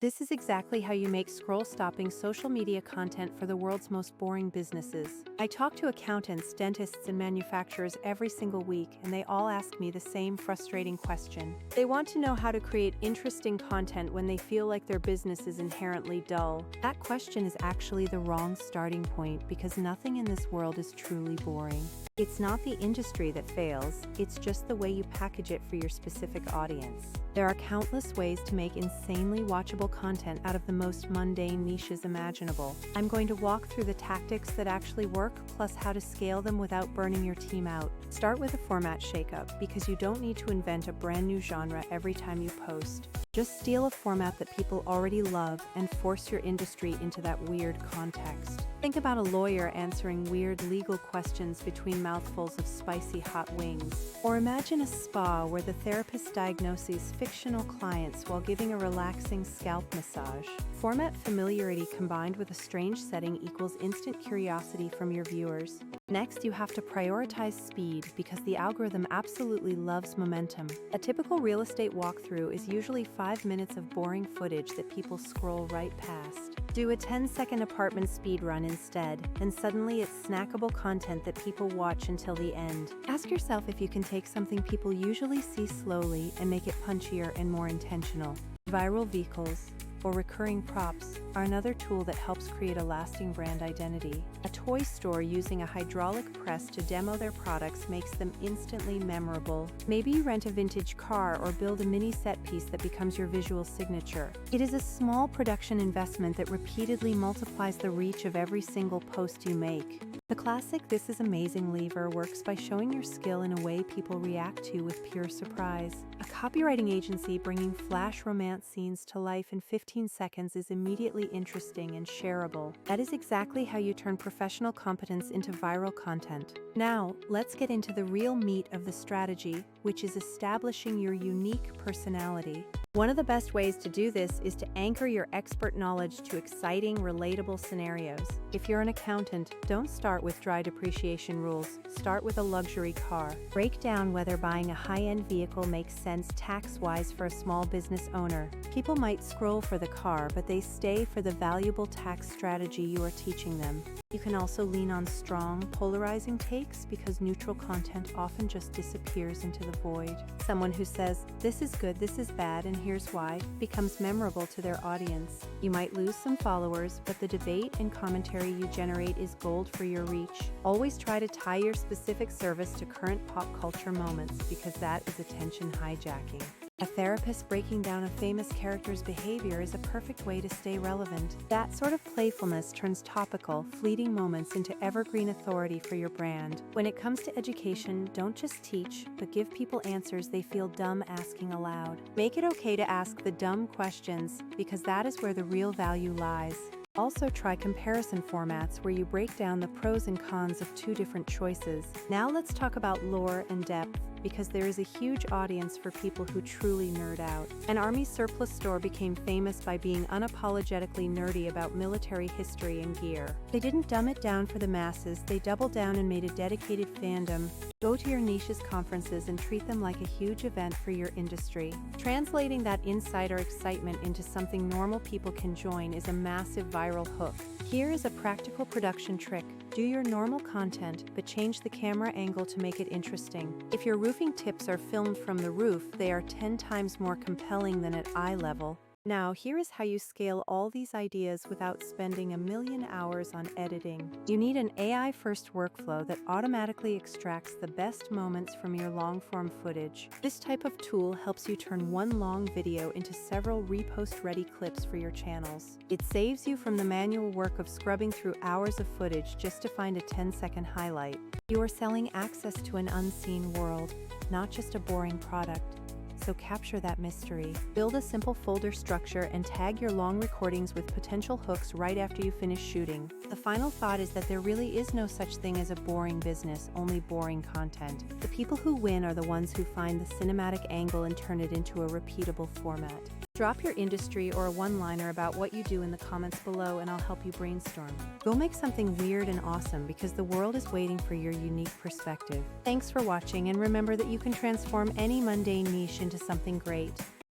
This is exactly how you make scroll-stopping social media content for the world's most boring businesses. I talk to accountants, dentists, and manufacturers every single week, and they all ask me the same frustrating question. They want to know how to create interesting content when they feel like their business is inherently dull. That question is actually the wrong starting point because nothing in this world is truly boring. It's not the industry that fails, it's just the way you package it for your specific audience. There are countless ways to make insanely watchable content out of the most mundane niches imaginable. I'm going to walk through the tactics that actually work, plus how to scale them without burning your team out. Start with a format shakeup, because you don't need to invent a brand new genre every time you post. Just steal a format that people already love and force your industry into that weird context. Think about a lawyer answering weird legal questions between mouthfuls of spicy hot wings. Or imagine a spa where the therapist diagnoses fictional clients while giving a relaxing scalp massage. Format familiarity combined with a strange setting equals instant curiosity from your viewers. Next, you have to prioritize speed because the algorithm absolutely loves momentum. A typical real estate walkthrough is usually 5 minutes of boring footage that people scroll right past. Do a 10-second apartment speed run instead, and suddenly it's snackable content that people watch until the end. Ask yourself if you can take something people usually see slowly and make it punchier and more intentional. Viral vehicles, or recurring props, are another tool that helps create a lasting brand identity. A toy store using a hydraulic press to demo their products makes them instantly memorable. Maybe you rent a vintage car or build a mini set piece that becomes your visual signature. It is a small production investment that repeatedly multiplies the reach of every single post you make. The classic "This is amazing" lever works by showing your skill in a way people react to with pure surprise. A copywriting agency bringing flash romance scenes to life in 15 seconds is immediately interesting and shareable. That is exactly how you turn professional competence into viral content. Now, let's get into the real meat of the strategy, which is establishing your unique personality. One of the best ways to do this is to anchor your expert knowledge to exciting, relatable scenarios. If you're an accountant, don't start with dry depreciation rules. Start with a luxury car. Break down whether buying a high-end vehicle makes sense tax-wise for a small business owner. People might scroll for the car, but they stay for the valuable tax strategy you are teaching them. You can also lean on strong, polarizing takes because neutral content often just disappears into the void. Someone who says, "This is good, this is bad, and here's why," becomes memorable to their audience. You might lose some followers, but the debate and commentary you generate is gold for your reach. Always try to tie your specific service to current pop culture moments because that is attention hijacking. A therapist breaking down a famous character's behavior is a perfect way to stay relevant. That sort of playfulness turns topical, fleeting moments into evergreen authority for your brand. When it comes to education, don't just teach, but give people answers they feel dumb asking aloud. Make it okay to ask the dumb questions, because that is where the real value lies. Also try comparison formats where you break down the pros and cons of two different choices. Now let's talk about lore and depth, because there is a huge audience for people who truly nerd out. An army surplus store became famous by being unapologetically nerdy about military history and gear. They didn't dumb it down for the masses, they doubled down and made a dedicated fandom. Go to your niche's conferences and treat them like a huge event for your industry. Translating that insider excitement into something normal people can join is a massive viral hook. Here is a practical production trick. Do your normal content, but change the camera angle to make it interesting. If your roofing tips are filmed from the roof, they are 10 times more compelling than at eye level. Now, here is how you scale all these ideas without spending a million hours on editing. You need an AI-first workflow that automatically extracts the best moments from your long-form footage. This type of tool helps you turn one long video into several repost-ready clips for your channels. It saves you from the manual work of scrubbing through hours of footage just to find a 10-second highlight. You are selling access to an unseen world, not just a boring product. So capture that mystery. Build a simple folder structure and tag your long recordings with potential hooks right after you finish shooting. The final thought is that there really is no such thing as a boring business, only boring content. The people who win are the ones who find the cinematic angle and turn it into a repeatable format. Drop your industry or a one-liner about what you do in the comments below and I'll help you brainstorm. Go make something weird and awesome because the world is waiting for your unique perspective. Thanks for watching, and remember that you can transform any mundane niche into something great.